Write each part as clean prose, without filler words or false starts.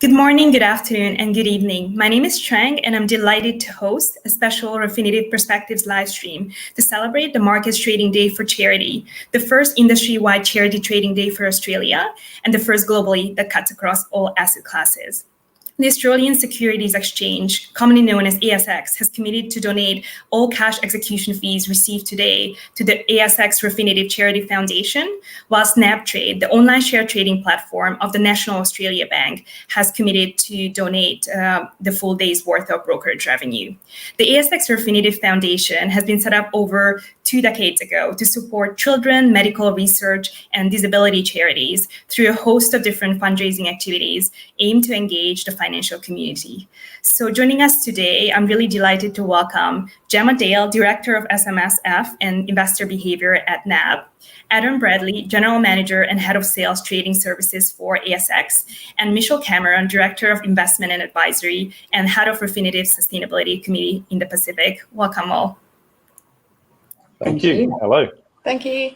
Good morning, good afternoon, and good evening. My name is Trang, and I'm delighted to host a special Refinitiv Perspectives live stream to celebrate the Markets Trading Day for Charity, the first industry-wide charity trading day for Australia, and the first globally that cuts across all asset classes. The Australian Securities Exchange, commonly known as ASX, has committed to donate all cash execution fees received today to the ASX Refinitiv Charity Foundation, whilst nabtrade, the online share trading platform of the National Australia Bank, has committed to donate the full day's worth of brokerage revenue. The ASX Refinitiv Foundation has been set up over 2 decades ago to support children, medical research, and disability charities through a host of different fundraising activities aimed to engage the financial community. So joining us today, I'm really delighted to welcome Gemma, Director of SMSF and Investor Behavior at NAB, Adam Bradley, General Manager and Head of Sales Trading Services for ASX, and Michelle Cameron, Director of Investment and Advisory and Head of Refinitiv Sustainability Committee in the Pacific. Welcome all. Thank you. Hello. Thank you.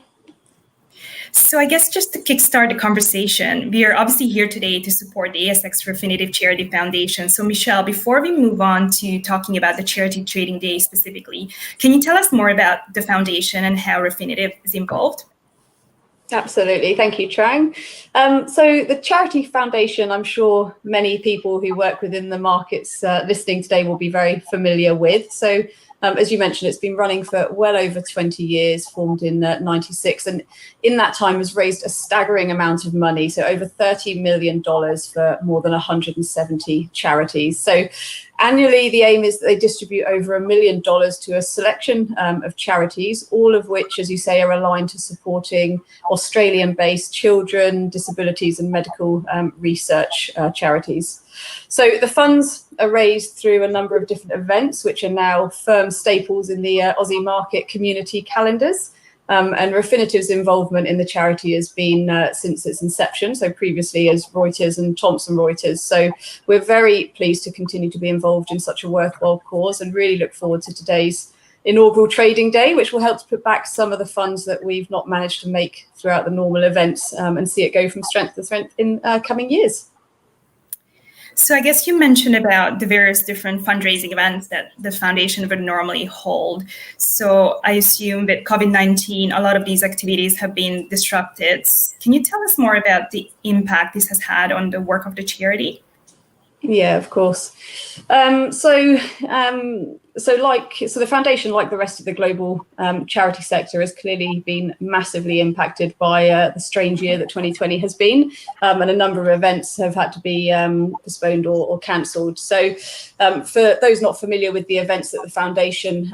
So I guess just to kickstart the conversation, we are obviously here today to support the ASX Refinitiv Charity Foundation. So Michelle, before we move on to talking about the Charity Trading Day specifically, can you tell us more about the foundation and how Refinitiv is involved? Absolutely. Thank you, Trang. So the Charity Foundation, I'm sure many people who work within the markets listening today will be very familiar with. So as you mentioned, it's been running for well over 20 years, formed in 96, and in that time has raised a staggering amount of money, so over $30 million for more than 170 charities. So annually, the aim is that they distribute over $1 million to a selection of charities, all of which, as you say, are aligned to supporting Australian-based children, disabilities and medical research charities. So the funds are raised through a number of different events, which are now firm staples in the Aussie market community calendars. And Refinitiv's involvement in the charity has been since its inception, so previously as Reuters and Thomson Reuters. So we're very pleased to continue to be involved in such a worthwhile cause and really look forward to today's inaugural trading day, which will help to put back some of the funds that we've not managed to make throughout the normal events and see it go from strength to strength in coming years. So I guess you mentioned about the various different fundraising events that the foundation would normally hold. So I assume that COVID-19, a lot of these activities have been disrupted. Can you tell us more about the impact this has had on the work of the charity? Yeah, of course. So the foundation, like the rest of the global charity sector, has clearly been massively impacted by the strange year that 2020 has been, and a number of events have had to be postponed or cancelled. So for those not familiar with the events that the foundation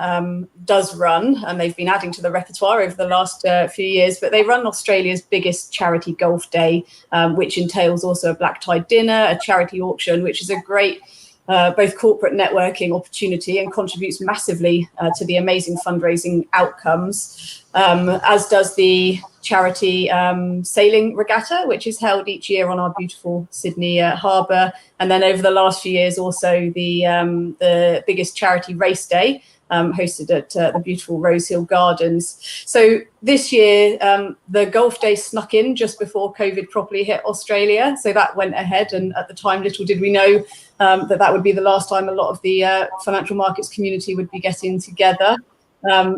does run, and they've been adding to the repertoire over the last few years, but they run Australia's biggest charity golf day, which entails also a black tie dinner, a charity auction, which is a great both corporate networking opportunity and contributes massively to the amazing fundraising outcomes, as does the charity sailing regatta, which is held each year on our beautiful Sydney harbour. And then over the last few years, also the biggest charity race day, hosted at the beautiful Rosehill Gardens. So this year, the golf day snuck in just before COVID properly hit Australia. So that went ahead. And at the time, little did we know that would be the last time a lot of the financial markets community would be getting together.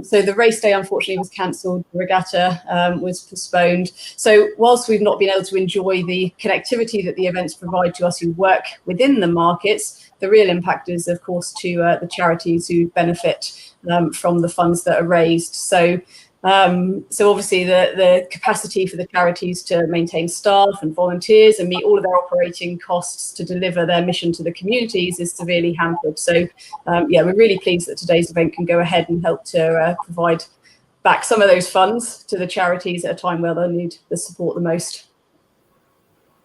So the race day, unfortunately, was cancelled. The regatta was postponed. So whilst we've not been able to enjoy the connectivity that the events provide to us who work within the markets, the real impact is, of course, to the charities who benefit from the funds that are raised. So obviously the capacity for the charities to maintain staff and volunteers and meet all of their operating costs to deliver their mission to the communities is severely hampered. So we're really pleased that today's event can go ahead and help to provide back some of those funds to the charities at a time where they need the support the most.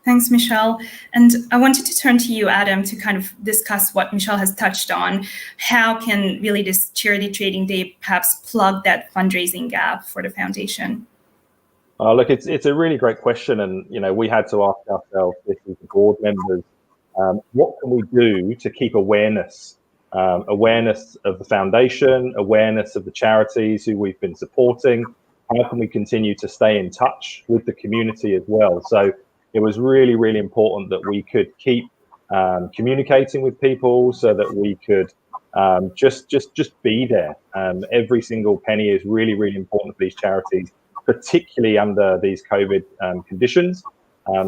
Thanks, Michelle. And I wanted to turn to you, Adam, to kind of discuss what Michelle has touched on. How can really this Charity Trading Day perhaps plug that fundraising gap for the foundation? Look, it's a really great question. And, we had to ask ourselves, this as board members, what can we do to keep awareness of the foundation, awareness of the charities who we've been supporting? How can we continue to stay in touch with the community as well? So it was really, really important that we could keep communicating with people so that we could just be there. Every single penny is really, really important for these charities, particularly under these COVID conditions.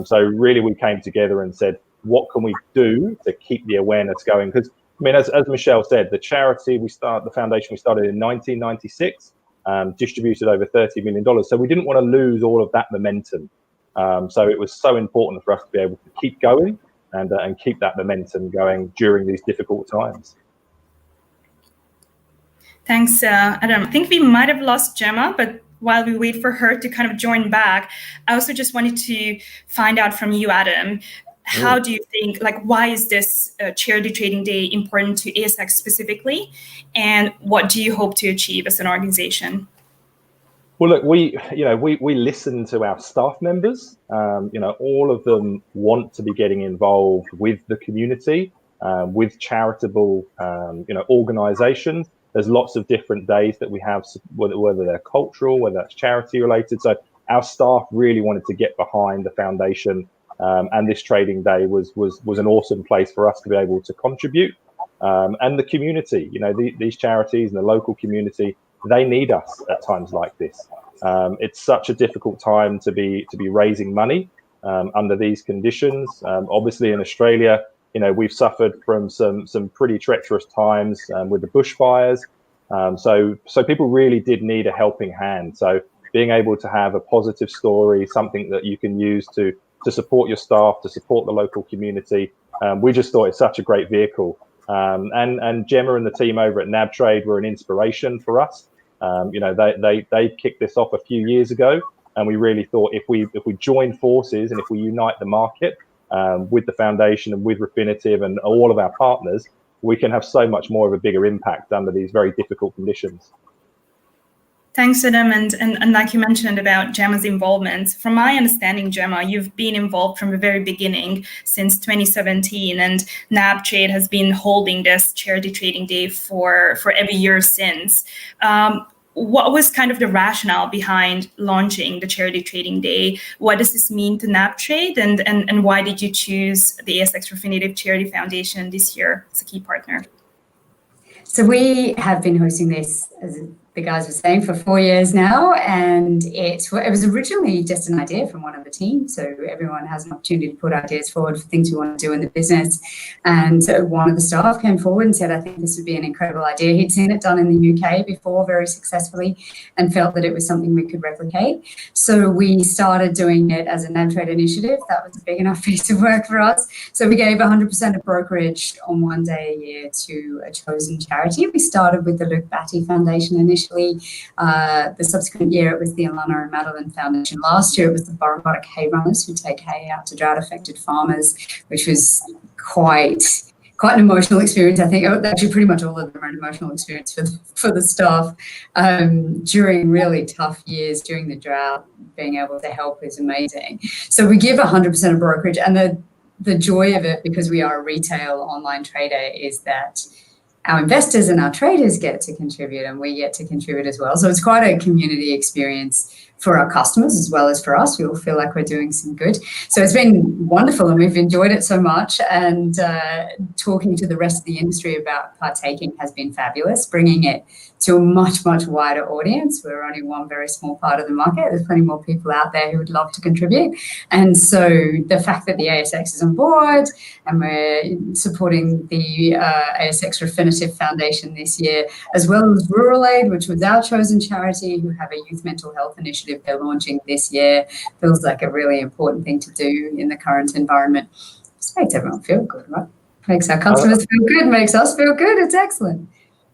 So really we came together and said, what can we do to keep the awareness going? Because I mean, as Michelle said, the foundation we started in 1996, distributed over $30 million. So we didn't want to lose all of that momentum. So it was so important for us to be able to keep going and keep that momentum going during these difficult times. Thanks, Adam. I think we might have lost Gemma, but while we wait for her to kind of join back, I also just wanted to find out from you, Adam, how do you think, why is this Charity Trading Day important to ASX specifically? And what do you hope to achieve as an organization? Well, look, we listen to our staff members. All of them want to be getting involved with the community, with charitable, organisations. There's lots of different days that we have, whether they're cultural, whether that's charity related. So our staff really wanted to get behind the foundation, and this trading day was an awesome place for us to be able to contribute. And the community, these charities and the local community, they need us at times like this. It's such a difficult time to be raising money under these conditions. Obviously, in Australia, we've suffered from some pretty treacherous times with the bushfires. So people really did need a helping hand. So being able to have a positive story, something that you can use to support your staff, to support the local community, we just thought it's such a great vehicle. And Gemma and the team over at nabtrade were an inspiration for us. They kicked this off a few years ago, and we really thought if we join forces and if we unite the market with the foundation and with Refinitiv and all of our partners, we can have so much more of a bigger impact under these very difficult conditions. Thanks, Adam. And like you mentioned about Gemma's involvement, from my understanding, Gemma, you've been involved from the very beginning since 2017, and nabtrade has been holding this Charity Trading Day for every year since. What was kind of the rationale behind launching the Charity Trading Day? What does this mean to nabtrade, and why did you choose the ASX Refinitiv Charity Foundation this year as a key partner? So we have been hosting this, as the guys were saying, for 4 years now, and it was originally just an idea from one of the team. So everyone has an opportunity to put ideas forward for things we want to do in the business. And so one of the staff came forward and said, I think this would be an incredible idea. He'd seen it done in the UK before very successfully and felt that it was something we could replicate. So we started doing it as a nabtrade initiative. That was a big enough piece of work for us. So we gave 100% of brokerage on one day a year to a chosen charity. We started with the Luke Batty Foundation initially. The subsequent year, it was the Alana and Madeline Foundation. Last year, it was the Burragotic Hay Runners, who take hay out to drought-affected farmers, which was quite an emotional experience. I think actually pretty much all of them are an emotional experience for the staff during really tough years during the drought. Being able to help is amazing. So we give 100% of brokerage, and the joy of it, because we are a retail online trader, is that our investors and our traders get to contribute, and we get to contribute as well. So it's quite a community experience for our customers as well as for us. We all feel like we're doing some good. So it's been wonderful, and we've enjoyed it so much. And talking to the rest of the industry about partaking has been fabulous, bringing it to a much, much wider audience. We're only one very small part of the market. There's plenty more people out there who would love to contribute. And so the fact that the ASX is on board and we're supporting the ASX Refinitiv Foundation this year, as well as Rural Aid, which was our chosen charity, who have a youth mental health initiative they're launching this year, feels like a really important thing to do in the current environment. Just makes everyone feel good, right? Makes our customers feel good, makes us feel good. It's excellent.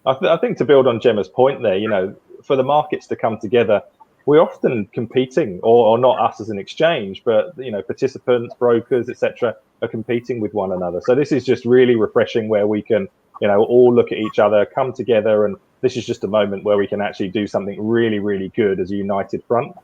I think to build on Gemma's point there, for the markets to come together, we're often competing, or not us as an exchange, but participants, brokers, etc., are competing with one another. So this is just really refreshing, where we can, all look at each other, come together, and this is just a moment where we can actually do something really, really good as a united front.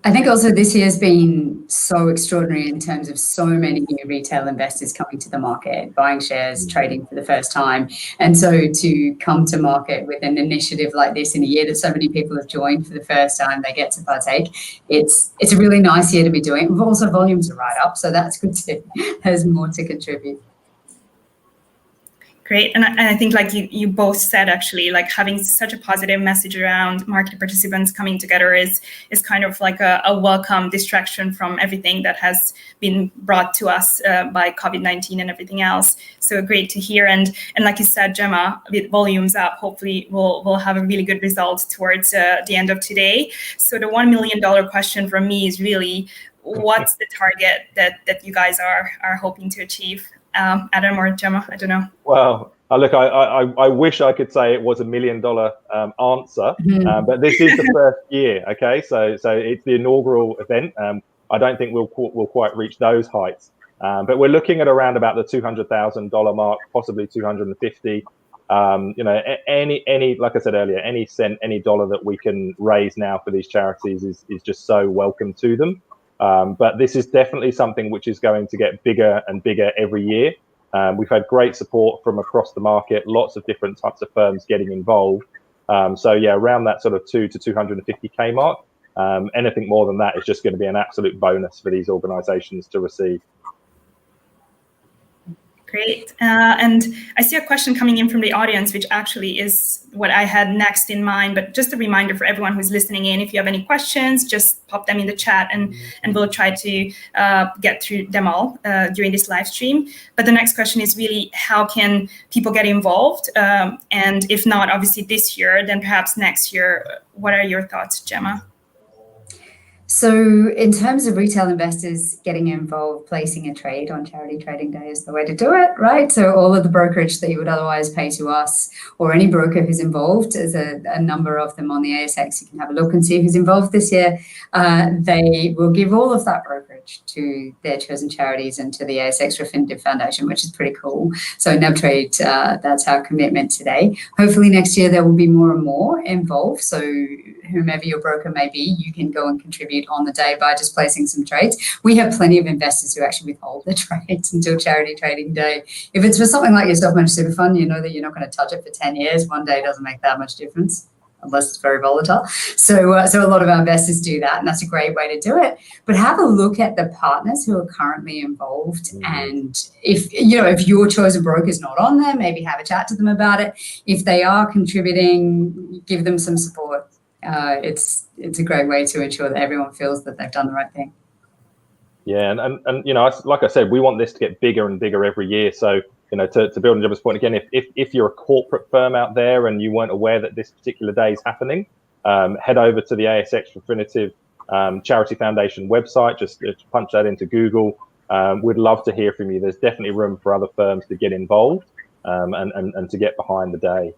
I think also this year has been so extraordinary in terms of so many new retail investors coming to the market, buying shares, trading for the first time. And so to come to market with an initiative like this in a year that so many people have joined for the first time, they get to partake. It's a really nice year to be doing. Also, volumes are right up, so that's good too. There's more to contribute. Great. And I think like you both said, actually, like having such a positive message around market participants coming together is kind of like a welcome distraction from everything that has been brought to us by COVID-19 and everything else. So great to hear. And like you said, Gemma, with volumes up, hopefully we'll have a really good result towards the end of today. So the $1 million question from me is really, what's the target that you guys are hoping to achieve? Adam or Gemma, I don't know. Well, look, I wish I could say it was $1 million answer, but this is the first year. Okay, so it's the inaugural event. I don't think we'll quite reach those heights, but we're looking at around about the $200,000 mark, possibly 250. You know, any like I said earlier, any cent, any dollar that we can raise now for these charities is just so welcome to them. But this is definitely something which is going to get bigger and bigger every year. We've had great support from across the market, lots of different types of firms getting involved. So yeah, around that sort of 2 to 250K mark. Anything more than that is just going to be an absolute bonus for these organisations to receive. Great. And I see a question coming in from the audience, which actually is what I had next in mind. But just a reminder for everyone who's listening in, if you have any questions, just pop them in the chat and we'll try to get through them all during this live stream. But the next question is really, how can people get involved? And if not, obviously this year, then perhaps next year. What are your thoughts, Gemma? So in terms of retail investors getting involved, placing a trade on Charity Trading Day is the way to do it, right? So all of the brokerage that you would otherwise pay to us or any broker who's involved, there's a number of them on the ASX. You can have a look and see who's involved this year. They will give all of that brokerage to their chosen charities and to the ASX Refinitiv Foundation, which is pretty cool. So nabtrade, that's our commitment today. Hopefully next year there will be more and more involved. So whomever your broker may be, you can go and contribute on the day by just placing some trades. We have plenty of investors who actually withhold their trades until Charity Trading Day. If it's for something like your self-managed super fund, you know that you're not going to touch it for 10 years. One day doesn't make that much difference unless it's very volatile. So a lot of our investors do that, and that's a great way to do it. But have a look at the partners who are currently involved, and if your chosen broker is not on there, maybe have a chat to them about it. If they are contributing, give them some support. It's a great way to ensure that everyone feels that they've done the right thing. Yeah, and you know, like I said, we want this to get bigger and bigger every year. So, you know, to build on Gemma's point again, if you're a corporate firm out there and you weren't aware that this particular day is happening, head over to the ASX Refinitiv Charity Foundation website. Just punch that into Google. We'd love to hear from you. There's definitely room for other firms to get involved and to get behind the day.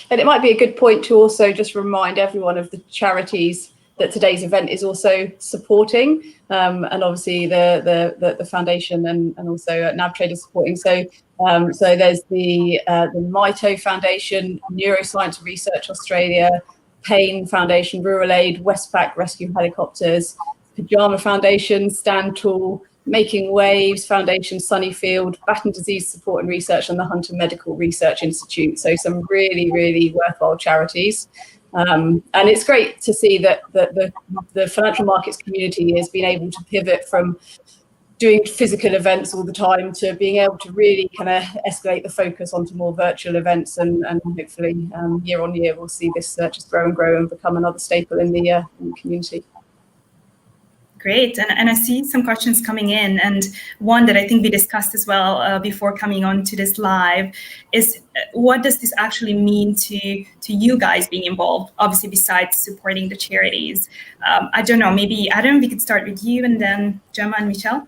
And it might be a good point to also just remind everyone of the charities that today's event is also supporting, and obviously the foundation and also nabtrade is supporting. So there's the Mito Foundation, Neuroscience Research Australia, Pain Foundation, Rural Aid, Westpac Rescue Helicopters, Pajama Foundation, Stand Tall, Making Waves Foundation, Sunnyfield, Batten Disease Support and Research, and the Hunter Medical Research Institute. So some really, really worthwhile charities. And it's great to see that the financial markets community has been able to pivot from doing physical events all the time to being able to really kind of escalate the focus onto more virtual events, and hopefully year on year we'll see this just grow and grow and become another staple in the community. Great. And I see some questions coming in. And one that I think we discussed as well before coming on to this live is, what does this actually mean to you guys being involved, obviously besides supporting the charities? I don't know, maybe Adam, we could start with you, and then Gemma and Michelle.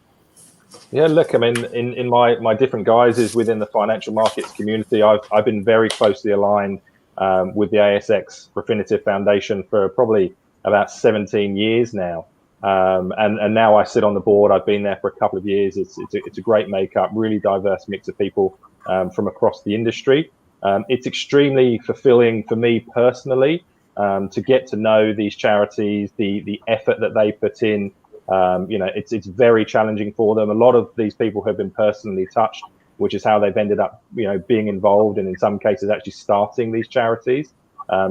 Yeah, look, I mean, in my different guises within the financial markets community, I've been very closely aligned with the ASX Refinitiv Foundation for probably about 17 years now. And now I sit on the board. I've been there for a couple of years. It's a great makeup, really diverse mix of people from across the industry. It's extremely fulfilling for me personally to get to know these charities, the effort that they put in. It's very challenging for them. A lot of these people have been personally touched, which is how they've ended up, being involved, and in some cases actually starting these charities.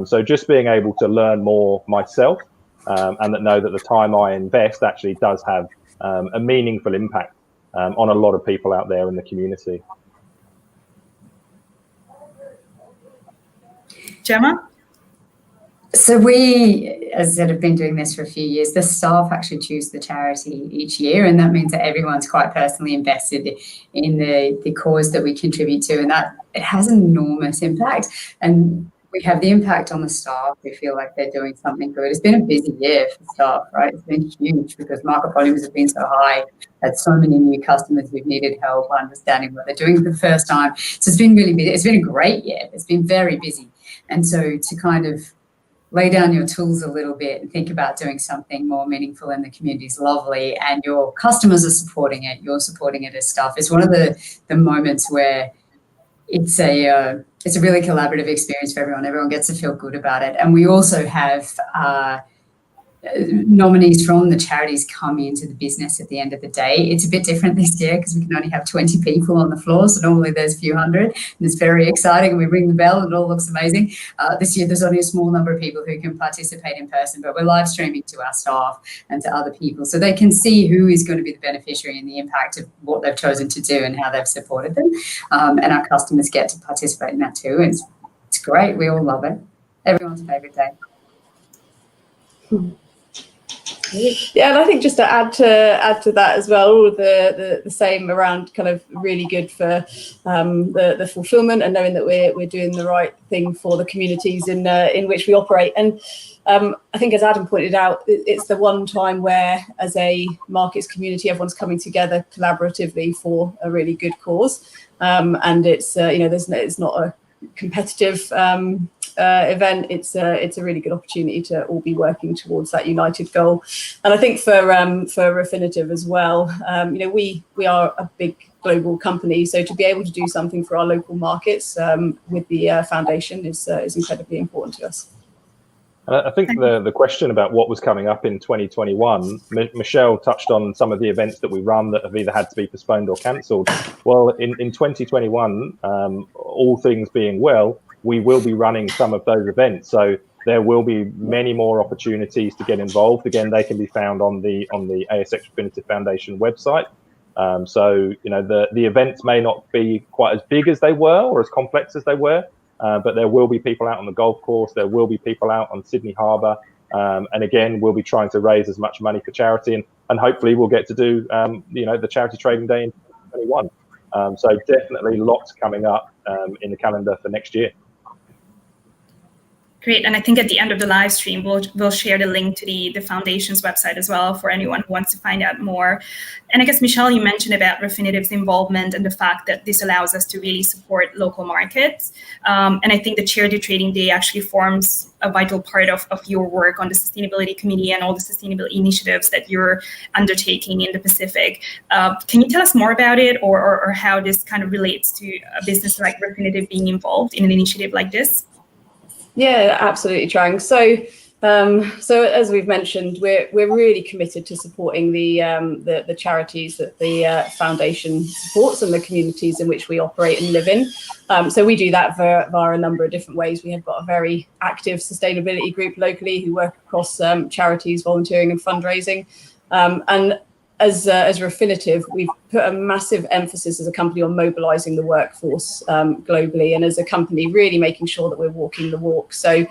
So just being able to learn more myself, and know that the time I invest actually does have a meaningful impact on a lot of people out there in the community. Gemma? So we, as I said, have been doing this for a few years. The staff actually choose the charity each year, and that means that everyone's quite personally invested in the cause that we contribute to, and that it has an enormous impact. And we have the impact on the staff. We feel like they're doing something good. It's been a busy year for staff, right? It's been huge because market volumes have been so high. Had so many new customers who've needed help understanding what they're doing for the first time. So it's been really busy. It's been a great year. It's been very busy. And so to kind of lay down your tools a little bit and think about doing something more meaningful in the community is lovely, and your customers are supporting it, you're supporting it as staff. It's one of the moments where it's a really collaborative experience for everyone. Everyone gets to feel good about it. And we also have nominees from the charities come into the business at the end of the day. It's a bit different this year because we can only have 20 people on the floor. So normally there's a few hundred, and it's very exciting, and we ring the bell and it all looks amazing. This year there's only a small number of people who can participate in person, but we're live streaming to our staff and to other people so they can see who is going to be the beneficiary and the impact of what they've chosen to do and how they've supported them. And our customers get to participate in that too. And it's great. We all love it. Everyone's favourite day. Yeah, and I think just to add to that as well, all of the same around kind of really good for the fulfillment and knowing that we're doing the right thing for the communities in which we operate. And I think, as Adam pointed out, it's the one time where, as a markets community, everyone's coming together collaboratively for a really good cause, and it's it's not a competitive event. It's a really good opportunity to all be working towards that united goal. And I think for Refinitiv as well, we are a big global company, so to be able to do something for our local markets with the foundation is incredibly important to us. I think the question about what was coming up in 2021, Michelle touched on some of the events that we run that have either had to be postponed or cancelled. Well, in 2021, all things being well, we will be running some of those events. So there will be many more opportunities to get involved. Again, they can be found on the ASX Refinitiv Foundation website. So the events may not be quite as big as they were or as complex as they were. But there will be people out on the golf course. There will be people out on Sydney Harbour. And again, we'll be trying to raise as much money for charity. And hopefully we'll get to do, the Charity Trading Day in 2021. So definitely lots coming up in the calendar for next year. Great, and I think at the end of the live stream, we'll share the link to the foundation's website as well for anyone who wants to find out more. And I guess, Michelle, you mentioned about Refinitiv's involvement and the fact that this allows us to really support local markets. And I think the Charity Trading Day actually forms a vital part of your work on the Sustainability Committee and all the sustainability initiatives that you're undertaking in the Pacific. Can you tell us more about it, or how this kind of relates to a business like Refinitiv being involved in an initiative like this? Yeah, absolutely, Trang. So as we've mentioned, we're really committed to supporting the charities that the foundation supports and the communities in which we operate and live in. So we do that via a number of different ways. We have got a very active sustainability group locally who work across charities, volunteering, and fundraising. And as Refinitiv, we've put a massive emphasis as a company on mobilising the workforce globally, and as a company really making sure that we're walking the walk. So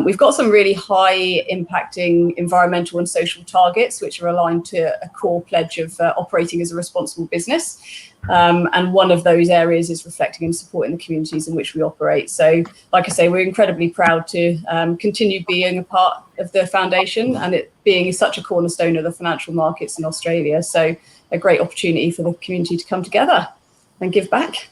we've got some really high impacting environmental and social targets, which are aligned to a core pledge of operating as a responsible business. And one of those areas is reflecting and supporting the communities in which we operate. So, like I say, we're incredibly proud to continue being a part of the foundation, and it being such a cornerstone of the financial markets in Australia. So a great opportunity for the community to come together and give back.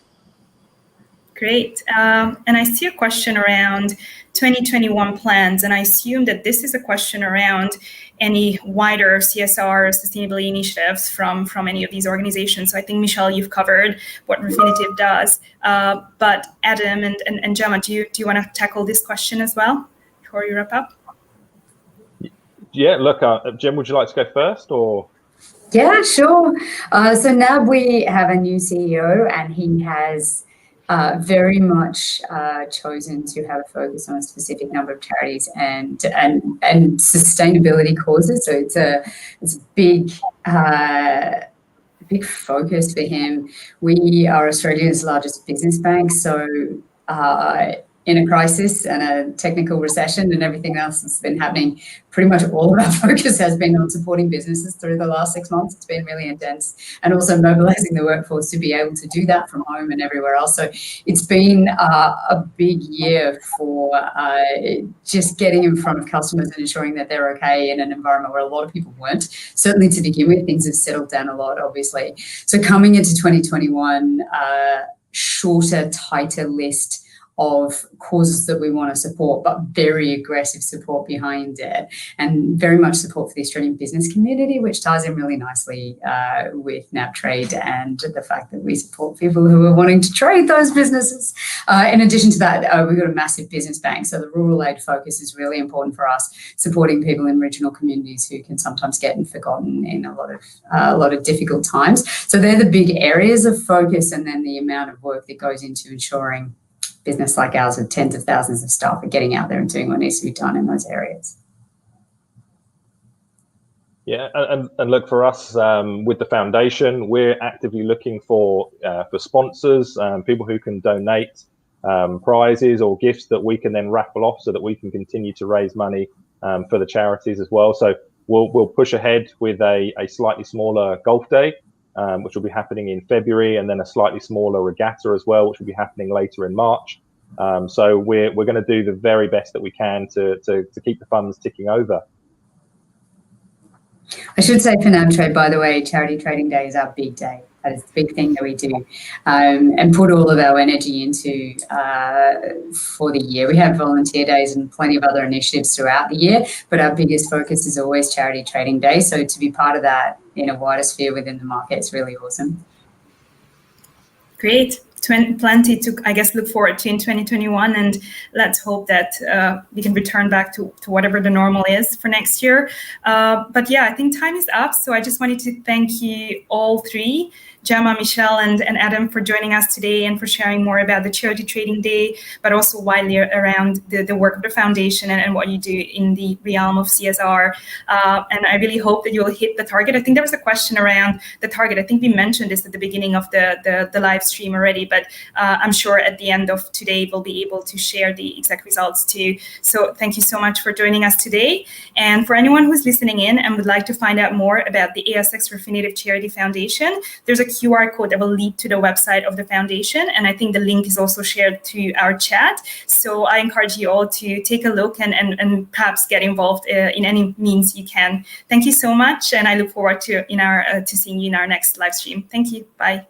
Great. And I see a question around 2021 plans, and I assume that this is a question around any wider CSR sustainability initiatives from any of these organizations. So I think, Michelle, you've covered what Refinitiv does, but Adam and Gemma, do you want to tackle this question as well before you wrap up? Yeah, look, Jem, would you like to go first, or? Yeah, sure. So now we have a new CEO, and he has very much chosen to have a focus on a specific number of charities and sustainability causes. So it's a big focus for him. We are Australia's largest business bank, so in a crisis and a technical recession and everything else that's been happening, pretty much all of our focus has been on supporting businesses through the last 6 months. It's been really intense, and also mobilising the workforce to be able to do that from home and everywhere else. So it's been a big year for just getting in front of customers and ensuring that they're okay in an environment where a lot of people weren't. Certainly to begin with, things have settled down a lot, obviously. So coming into 2021, shorter, tighter list of causes that we want to support, but very aggressive support behind it, and very much support for the Australian business community, which ties in really nicely with nabtrade and the fact that we support people who are wanting to trade those businesses. In addition to that, we've got a massive business bank, so the rural aid focus is really important for us, supporting people in regional communities who can sometimes get forgotten in a lot of difficult times. So they're the big areas of focus, and then the amount of work that goes into ensuring business like ours with tens of thousands of staff are getting out there and doing what needs to be done in those areas. Yeah, and look, for us with the foundation, we're actively looking for sponsors, people who can donate prizes or gifts that we can then raffle off, so that we can continue to raise money for the charities as well. So we'll push ahead with a slightly smaller golf day, which will be happening in February, and then a slightly smaller regatta as well, which will be happening later in March. So we're going to do the very best that we can to keep the funds ticking over. I should say for nabtrade, by the way, Charity Trading Day is our big day. That is the big thing that we do, and put all of our energy into for the year. We have volunteer days and plenty of other initiatives throughout the year, but our biggest focus is always Charity Trading Day. So to be part of that in a wider sphere within the market is really awesome. Great. Plenty to, I guess, look forward to in 2021, and let's hope that we can return back to whatever the normal is for next year. But yeah, I think time is up, so I just wanted to thank you all three, Gemma, Michelle, and Adam, for joining us today and for sharing more about the Charity Trading Day, but also widely around the work of the foundation and what you do in the realm of CSR. And I really hope that you'll hit the target. I think there was a question around the target. I think we mentioned this at the beginning of the live stream already, but I'm sure at the end of today we'll be able to share the exact results too. So thank you so much for joining us today. And for anyone who's listening in and would like to find out more about the ASX Refinitiv Charity Foundation, there's a QR code that will lead to the website of the foundation, and I think the link is also shared to our chat. So I encourage you all to take a look and perhaps get involved in any means you can. Thank you so much, and I look forward to seeing you in our next live stream. Thank you. Bye.